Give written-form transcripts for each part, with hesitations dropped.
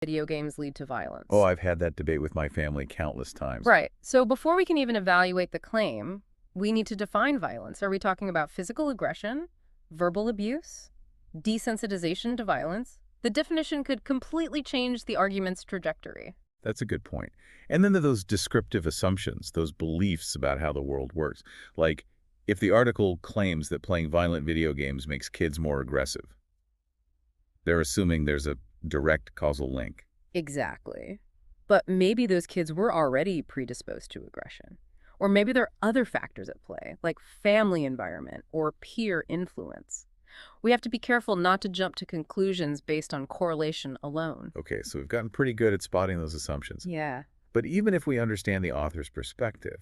video games lead to violence. Oh, I've had that debate with my family countless times. Right. So before we can even evaluate the claim, we need to define violence. Are we talking about physical aggression, verbal abuse, desensitization to violence? The definition could completely change the argument's trajectory. That's a good point. And then there are those descriptive assumptions, those beliefs about how the world works. Like, if the article claims that playing violent video games makes kids more aggressive, they're assuming there's a direct causal link. Exactly. But maybe those kids were already predisposed to aggression. Or maybe there are other factors at play, like family environment or peer influence. We have to be careful not to jump to conclusions based on correlation alone. Okay, so we've gotten pretty good at spotting those assumptions. Yeah. But even if we understand the author's perspective,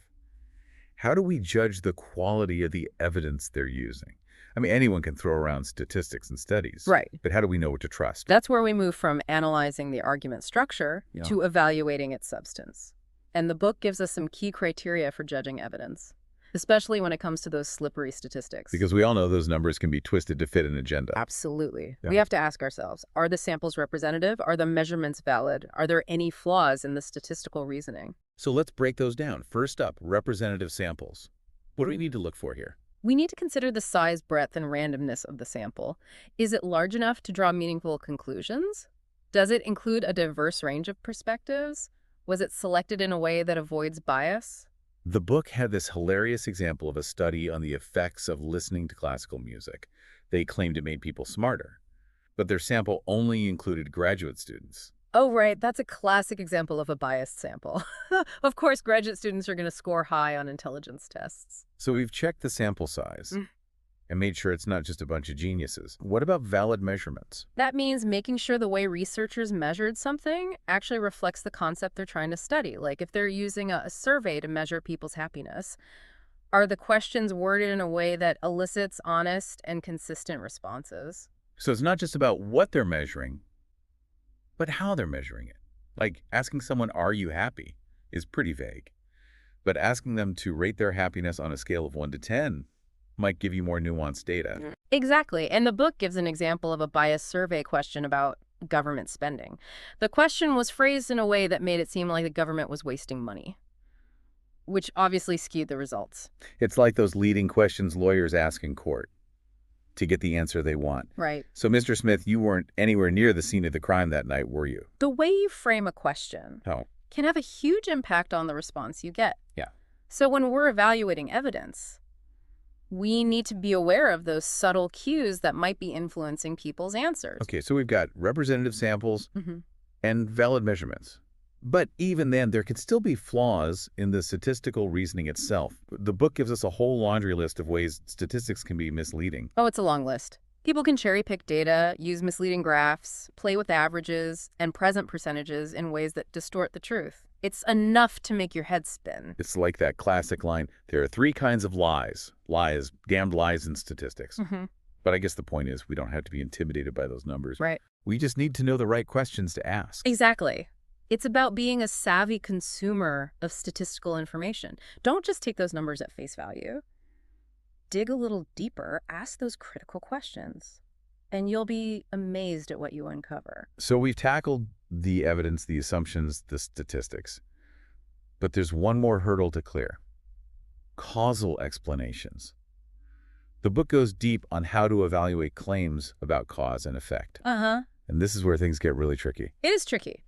how do we judge the quality of the evidence they're using? I mean, anyone can throw around statistics and studies. Right. But how do we know what to trust? That's where we move from analyzing the argument structure Yeah. to evaluating its substance. And the book gives us some key criteria for judging evidence, especially when it comes to those slippery statistics. Because we all know those numbers can be twisted to fit an agenda. Absolutely. Yeah. We have to ask ourselves, are the samples representative? Are the measurements valid? Are there any flaws in the statistical reasoning? So let's break those down. First up, representative samples. What do we need to look for here? We need to consider the size, breadth, and randomness of the sample. Is it large enough to draw meaningful conclusions? Does it include a diverse range of perspectives? Was it selected in a way that avoids bias? The book had this hilarious example of a study on the effects of listening to classical music. They claimed it made people smarter, but their sample only included graduate students. Oh, right. That's a classic example of a biased sample. Of course, graduate students are going to score high on intelligence tests. So we've checked the sample size and made sure it's not just a bunch of geniuses. What about valid measurements? That means making sure the way researchers measured something actually reflects the concept they're trying to study. Like if they're using a survey to measure people's happiness, are the questions worded in a way that elicits honest and consistent responses? So it's not just about what they're measuring, but how they're measuring it. Like asking someone, "Are you happy?" is pretty vague. But asking them to rate their happiness on a scale of 1 to 10 might give you more nuanced data. Exactly. And the book gives an example of a biased survey question about government spending. The question was phrased in a way that made it seem like the government was wasting money, which obviously skewed the results. It's like those leading questions lawyers ask in court to get the answer they want. Right. So, Mr. Smith, you weren't anywhere near the scene of the crime that night, were you? The way you frame a question Oh, can have a huge impact on the response you get. yeah. So when we're evaluating evidence, we need to be aware of those subtle cues that might be influencing people's answers. Okay, so we've got representative samples Mm-hmm. and valid measurements. But even then, there could still be flaws in the statistical reasoning itself. The book gives us a whole laundry list of ways statistics can be misleading. Oh, it's a long list. People can cherry-pick data, use misleading graphs, play with averages and present percentages in ways that distort the truth. It's enough to make your head spin. It's like that classic line, there are 3 kinds of lies. Lies, damned lies in statistics. Mm-hmm. But I guess the point is we don't have to be intimidated by those numbers. Right. We just need to know the right questions to ask. Exactly. It's about being a savvy consumer of statistical information. Don't just take those numbers at face value. Dig a little deeper, ask those critical questions, and you'll be amazed at what you uncover. So we've tackled the evidence, the assumptions, the statistics. But there's one more hurdle to clear. Causal explanations. The book goes deep on how to evaluate claims about cause and effect. Uh-huh. And this is where things get really tricky. It is tricky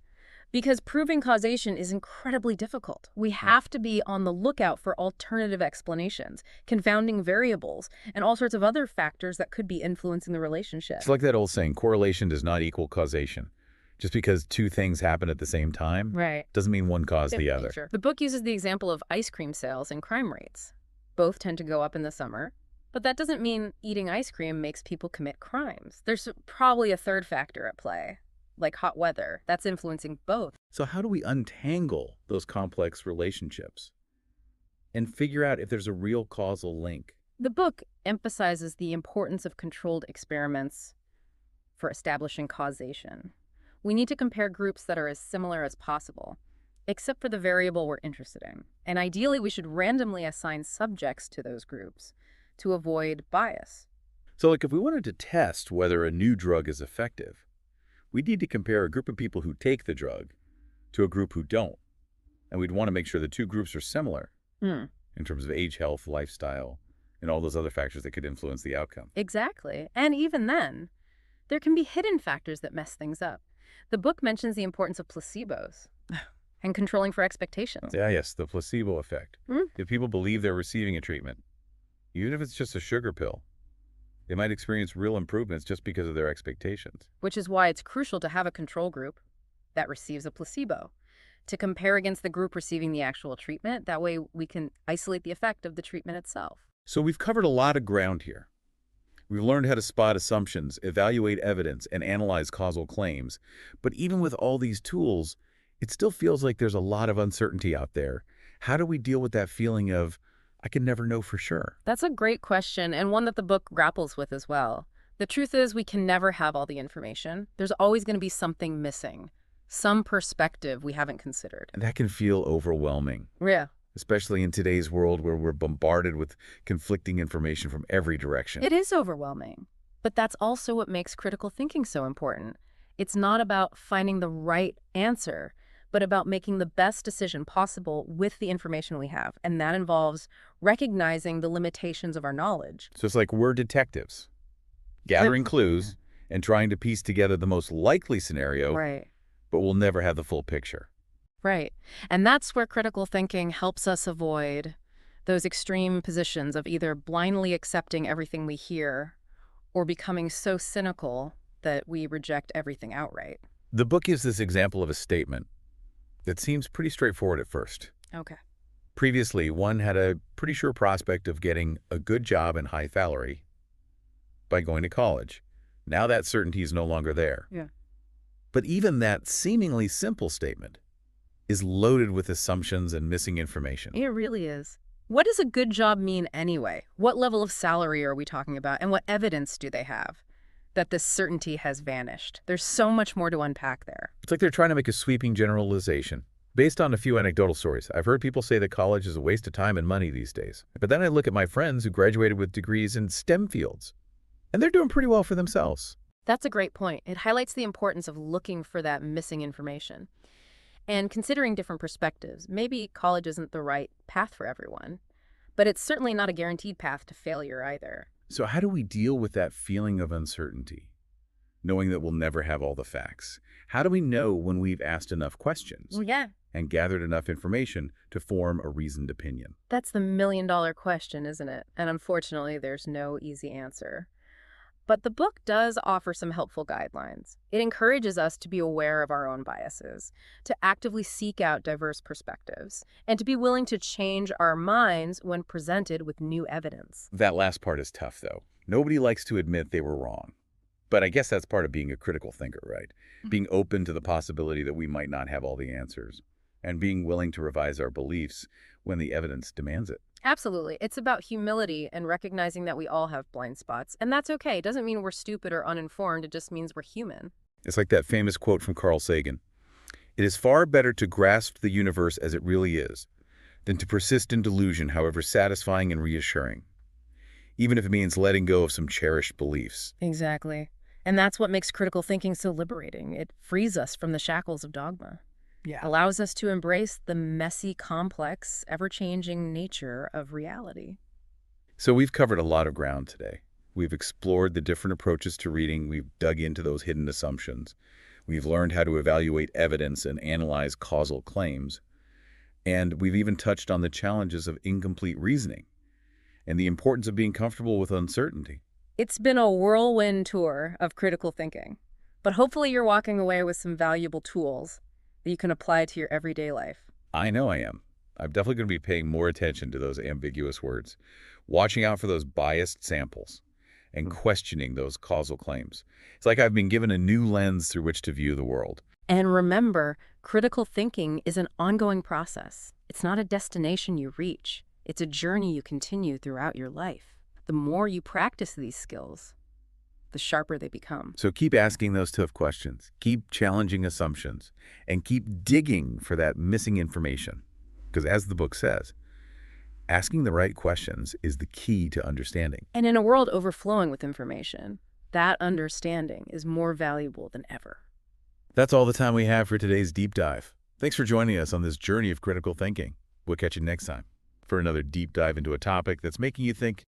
because proving causation is incredibly difficult. We have to be on the lookout for alternative explanations, confounding variables, and all sorts of other factors that could be influencing the relationship. It's like that old saying, correlation does not equal causation. Just because 2 things happen at the same time Right. doesn't mean one caused the other. The book uses the example of ice cream sales and crime rates. Both tend to go up in the summer, but that doesn't mean eating ice cream makes people commit crimes. There's probably a third factor at play, like hot weather, that's influencing both. So how do we untangle those complex relationships and figure out if there's a real causal link? The book emphasizes the importance of controlled experiments for establishing causation. We need to compare groups that are as similar as possible, except for the variable we're interested in. And ideally, we should randomly assign subjects to those groups to avoid bias. So like if we wanted to test whether a new drug is effective, we need to compare a group of people who take the drug to a group who don't. And we'd want to make sure the two groups are similar Hmm. in terms of age, health, lifestyle, and all those other factors that could influence the outcome. Exactly. And even then, there can be hidden factors that mess things up. The book mentions the importance of placebos and controlling for expectations. Yeah, yes, the placebo effect. Hmm. If people believe they're receiving a treatment, even if it's just a sugar pill, they might experience real improvements just because of their expectations. Which is why it's crucial to have a control group that receives a placebo to compare against the group receiving the actual treatment. That way we can isolate the effect of the treatment itself. So we've covered a lot of ground here. We've learned how to spot assumptions, evaluate evidence, and analyze causal claims. But even with all these tools, it still feels like there's a lot of uncertainty out there. How do we deal with that feeling of, I can never know for sure? That's a great question, and one that the book grapples with as well. The truth is, we can never have all the information. There's always going to be something missing, some perspective we haven't considered. And that can feel overwhelming, Yeah. especially in today's world where we're bombarded with conflicting information from every direction. It is overwhelming, but that's also what makes critical thinking so important. It's not about finding the right answer, but about making the best decision possible with the information we have. And that involves recognizing the limitations of our knowledge. So it's like we're detectives, gathering clues and trying to piece together the most likely scenario, Right. but we'll never have the full picture. Right. And that's where critical thinking helps us avoid those extreme positions of either blindly accepting everything we hear or becoming so cynical that we reject everything outright. The book gives this example of a statement that seems pretty straightforward at first. Okay. Previously, one had a pretty sure prospect of getting a good job and high salary by going to college. Now that certainty is no longer there. Yeah. But even that seemingly simple statement is loaded with assumptions and missing information. It really is. What does a good job mean anyway? What level of salary are we talking about? And what evidence do they have that this certainty has vanished? There's so much more to unpack there. It's like they're trying to make a sweeping generalization. Based on a few anecdotal stories, I've heard people say that college is a waste of time and money these days. But then I look at my friends who graduated with degrees in STEM fields, and they're doing pretty well for themselves. That's a great point. It highlights the importance of looking for that missing information and considering different perspectives. Maybe college isn't the right path for everyone, but it's certainly not a guaranteed path to failure either. So how do we deal with that feeling of uncertainty, knowing that we'll never have all the facts? How do we know when we've asked enough questions Yeah. and gathered enough information to form a reasoned opinion? That's the million-dollar question, isn't it? And unfortunately, there's no easy answer. But the book does offer some helpful guidelines. It encourages us to be aware of our own biases, to actively seek out diverse perspectives, and to be willing to change our minds when presented with new evidence. That last part is tough, though. Nobody likes to admit they were wrong. But I guess that's part of being a critical thinker, right? Being open to the possibility that we might not have all the answers, and being willing to revise our beliefs when the evidence demands it. Absolutely. It's about humility and recognizing that we all have blind spots. And that's okay. It doesn't mean we're stupid or uninformed. It just means we're human. It's like that famous quote from Carl Sagan. It is far better to grasp the universe as it really is than to persist in delusion, however satisfying and reassuring, even if it means letting go of some cherished beliefs. Exactly. And that's what makes critical thinking so liberating. It frees us from the shackles of dogma. Allows us to embrace the messy, complex, ever-changing nature of reality. So we've covered a lot of ground today. We've explored the different approaches to reading. We've dug into those hidden assumptions. We've learned how to evaluate evidence and analyze causal claims. And we've even touched on the challenges of incomplete reasoning and the importance of being comfortable with uncertainty. It's been a whirlwind tour of critical thinking, but hopefully you're walking away with some valuable tools that you can apply to your everyday life. I know I am. I'm definitely going to be paying more attention to those ambiguous words, watching out for those biased samples, and questioning those causal claims. It's like I've been given a new lens through which to view the world. And remember, critical thinking is an ongoing process. It's not a destination you reach. It's a journey you continue throughout your life. The more you practice these skills, the sharper they become. So keep asking those tough questions, keep challenging assumptions, and keep digging for that missing information. Because as the book says, asking the right questions is the key to understanding. And in a world overflowing with information, that understanding is more valuable than ever. That's all the time we have for today's deep dive. Thanks for joining us on this journey of critical thinking. We'll catch you next time for another deep dive into a topic that's making you think